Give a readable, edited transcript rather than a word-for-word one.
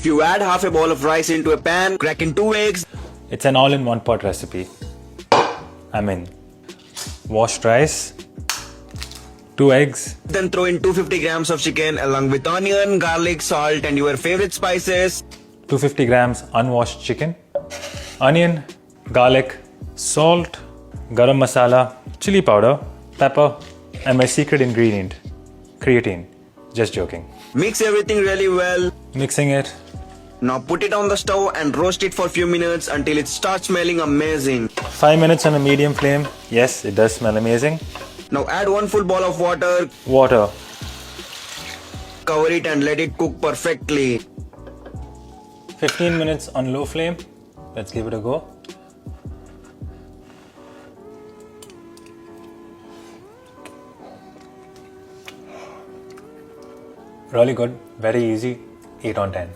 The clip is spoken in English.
If you add half a bowl of rice into a pan, crack in 2 eggs. It's an all-in-one pot recipe. I mean, washed rice, 2 eggs. Then throw in 250 grams of chicken along with onion, garlic, salt and your favorite spices. 250 grams unwashed chicken, onion, garlic, salt, garam masala, chili powder, pepper, and my secret ingredient, creatine. Just joking. Mix everything really well. Mixing it. Now put it on the stove and roast it for a few minutes until it starts smelling amazing. 5 minutes on a medium flame. Yes, it does smell amazing. Now add 1 full bowl of water. Water. Cover it and let it cook perfectly. 15 minutes on low flame. Let's give it a go. Really good, very easy, 8 on 10.